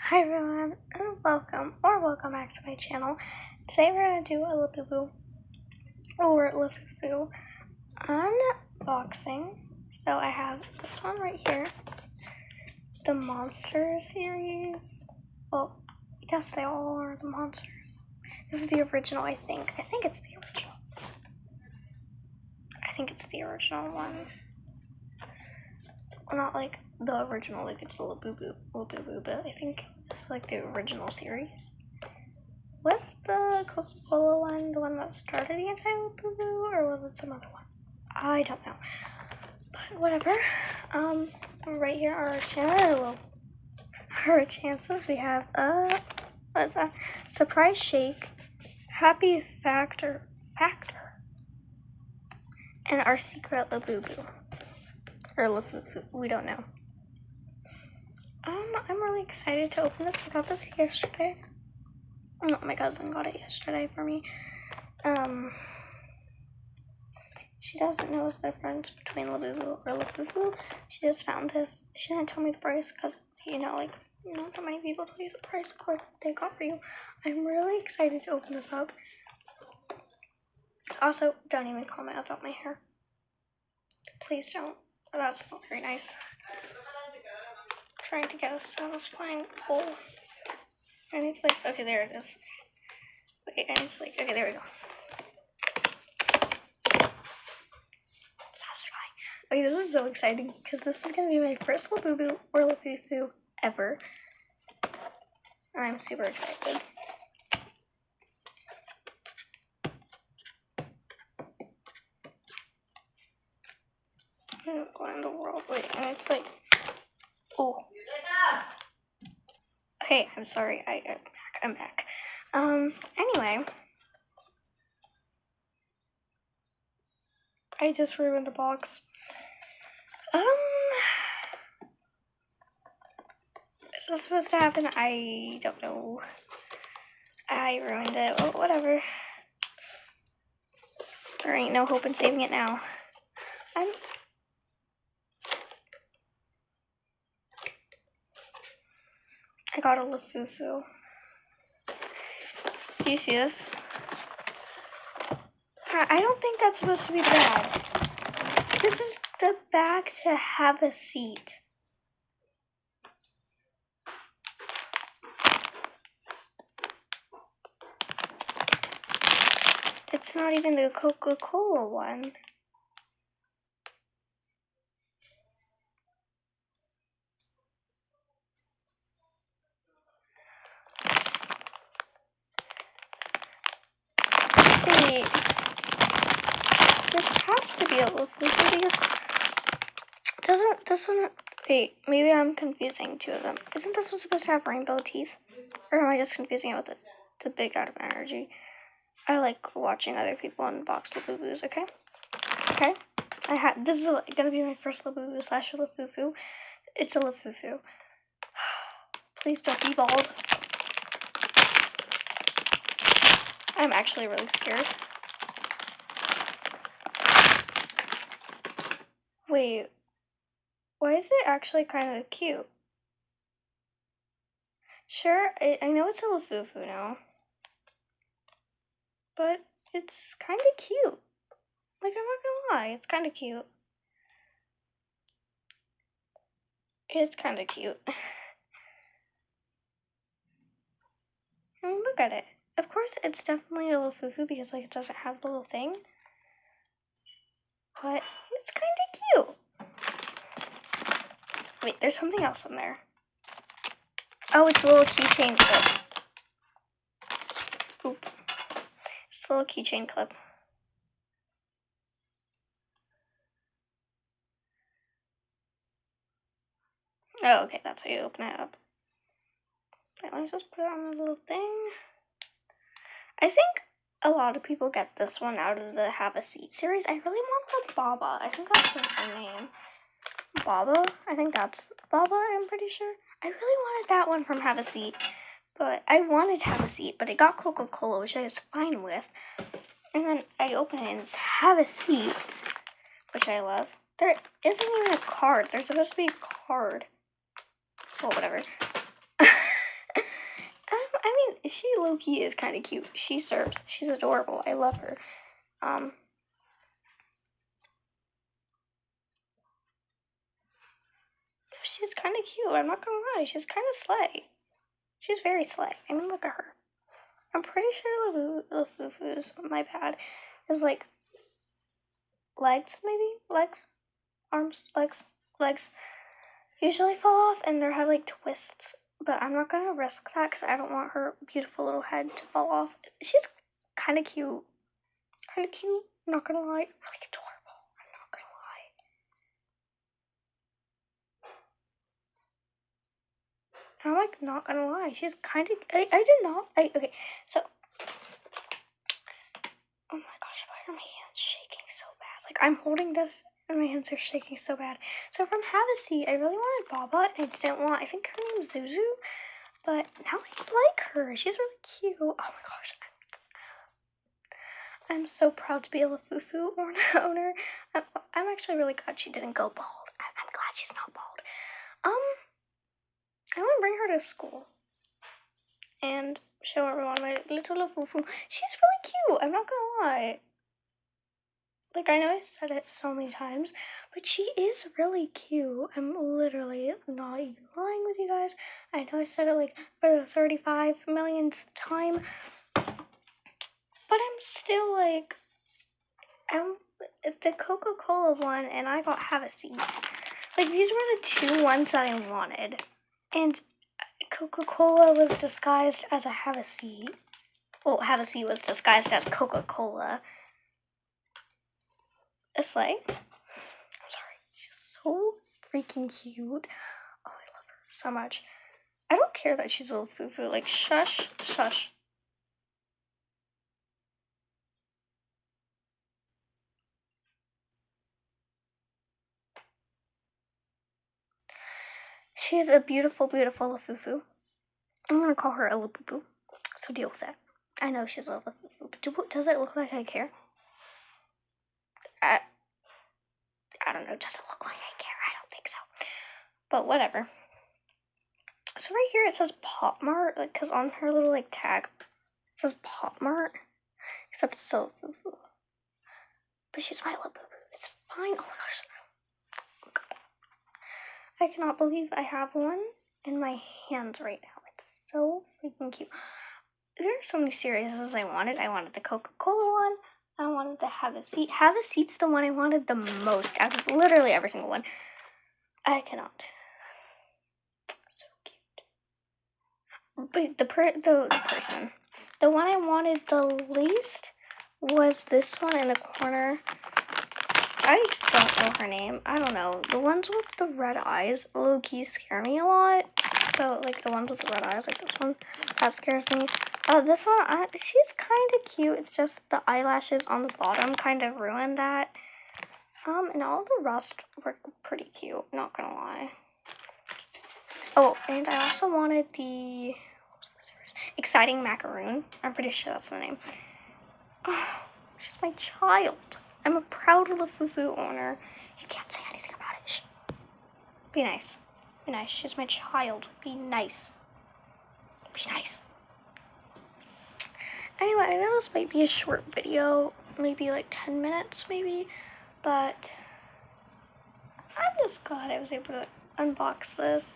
Hi everyone, and welcome back to my channel. Today we're going to do a LABUBU or lafufu unboxing. So I have this one right here, the Monster series. Well, I guess they all are the Monsters. This is the original, I think. I think it's the original. I think it's the original one. Well, not like the original, like it's LABUBU, but I think it's like the original series. Was the Coca-Cola one the one that started the anti-LABUBU, or was it some other one? I don't know. But whatever. Right here are our chances. We have what's that? Surprise Shake, Happy Factor, and our secret LABUBU. Or lafufu, we don't know. I'm really excited to open this. I got this yesterday. Oh, my cousin got it yesterday for me. She doesn't know the difference between LABUBU or lafufu. She just found this. She didn't tell me the price because, not that many people tell you the price of what they got for you. I'm really excited to open this up. Also, don't even comment about my hair. Please don't. That's not very nice. Trying to get a satisfying pull. And it's like, okay, there it is. Wait, and it's like, okay, there we go. Satisfying. Okay, this is so exciting because this is going to be my first LABUBU or lafufu ever. And I'm super excited. What in the world? Wait, and it's like, oh. Okay, I'm sorry. I'm back. Anyway. I just ruined the box. Is this supposed to happen? I don't know. I ruined it. Well, whatever. There ain't no hope in saving it now. I got a lafufu. Do you see this? I don't think that's supposed to be the bag. This is the bag to have a seat. It's not even the Coca-Cola one. Wait. This has to be a lafufu because doesn't this one... Wait, maybe I'm confusing two of them. Isn't this one supposed to have rainbow teeth? Or am I just confusing it with the big out of energy? I like watching other people unbox LABUBUs, okay? Okay? This is gonna be my first LABUBU / lafufu. It's a lafufu. Please don't be bald. I'm actually really scared. Wait, why is it actually kind of cute? Sure, I know it's a lafufu now, but it's kind of cute. Like, I'm not gonna lie, it's kind of cute. It's kind of cute. I mean, look at it. Of course, it's definitely a lafufu because, like, it doesn't have the little thing. But it's kind of cute. Wait, there's something else in there. Oh, it's a little keychain clip. Oop. It's a little keychain clip. Oh, okay, that's how you open it up. Let me just put it on the little thing. I think a lot of people get this one out of the Have a Seat series. I really want the Baba. I think that's her name. Baba? I think that's Baba, I'm pretty sure. I really wanted that one from Have a Seat. But I wanted Have a Seat, but it got Coca-Cola, which I was fine with. And then I open it and it's Have a Seat, which I love. There isn't even a card. There's supposed to be a card. Well, whatever. low-key is kind of cute. She serves. She's adorable. I love her. She's kind of cute. I'm not gonna lie. She's kind of slay. She's very slay. I mean, look at her. I'm pretty sure LABUBU's, my bad, is like legs, maybe? Legs? Arms? Legs. Usually fall off and they have like twists. But I'm not gonna risk that because I don't want her beautiful little head to fall off. She's kind of cute. Not gonna lie. Really adorable. I'm not gonna lie. I'm like not gonna lie. She's kind of. Okay, so. Oh my gosh, why are my hands shaking so bad? Like I'm holding this and my hands are shaking so bad. So from Have a Seat, I really wanted Baba and I didn't want. I think her name's Zuzu. But now I like her. She's really cute. Oh my gosh. I'm so proud to be a lafufu owner. I'm actually really glad she didn't go bald. I'm glad she's not bald. I want to bring her to school and show everyone my little lafufu. She's really cute. I'm not gonna lie. Like, I know I said it so many times, but she is really cute. I'm literally not even lying with you guys. I know I said it like for the 35 millionth time, but I'm still like, it's the Coca-Cola one, and I got Have a Seat. Like, these were the two ones that I wanted, and Coca-Cola was disguised as a Have a Seat. Well, Have a Seat was disguised as Coca-Cola. A sleigh. I'm sorry. She's so freaking cute. Oh, I love her so much. I don't care that she's a little foo-foo. Like, shush. She is a beautiful, beautiful lafufu. I'm gonna call her a LABUBU, so deal with that. I know she's a lafufu, but does it look like I care? I don't know. Does it look like I care? I don't think so. But whatever. So right here it says Pop Mart, like, cause on her little like tag it says Pop Mart, except it's a lafufu. But she's my LABUBU. It's fine. Oh my gosh. I cannot believe I have one in my hands right now. It's so freaking cute. There are so many series I wanted. I wanted the Coca-Cola one. I wanted to Have a Seat. Have a Seat's the one I wanted the most out of literally every single one. I cannot. So cute. But the person. The one I wanted the least was this one in the corner. I don't know her name. I don't know. The ones with the red eyes low-key scare me a lot. So, like, the ones with the red eyes, like this one, that scares me. This one, she's kind of cute. It's just the eyelashes on the bottom kind of ruined that. And all the rest were pretty cute, not gonna lie. Oh, and I also wanted the, what was the series? Exciting Macaroon. I'm pretty sure that's the name. Oh, she's my child. I'm a proud lafufu owner. You can't say anything about it. Shh. Be nice. Be nice. She's my child. Be nice. Be nice. Anyway, I know this might be a short video, maybe like 10 minutes maybe, but I'm just glad I was able to unbox this.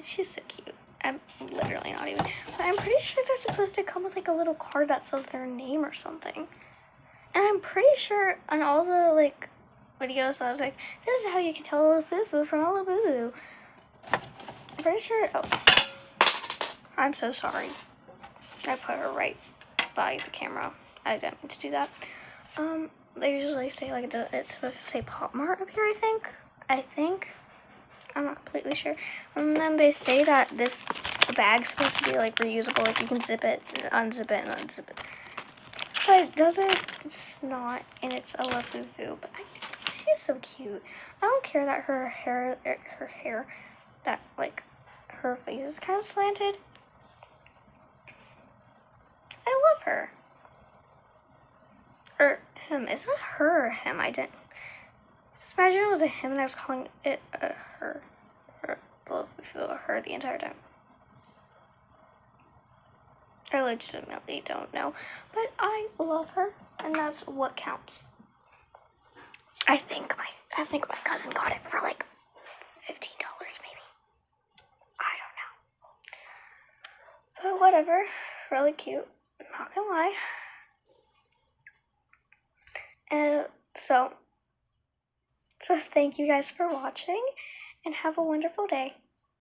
She's so cute. I'm literally not even, but I'm pretty sure they're supposed to come with like a little card that says their name or something. And I'm pretty sure on all the like videos I was like, this is how you can tell a lafufu from a LABUBU. I'm pretty sure, oh, I'm so sorry. I put her right by the camera. I didn't mean to do that. They usually say like it's supposed to say Pop Mart up here, I think. I'm not completely sure. And then they say that this bag's supposed to be like reusable, like you can zip it, unzip it, and unzip it. But it doesn't, it's not, and it's a lafufu. But she's so cute. I don't care that her hair, that like her face is kind of slanted. I love her. Or him. Is it her or him? I didn't. Just imagine it was a him and I was calling it a her. Her the entire time. I legitimately don't know. But I love her, and that's what counts. I think my cousin got it for like $15 maybe. I don't know. But whatever. Really cute. I'm not gonna lie. So thank you guys for watching, and have a wonderful day.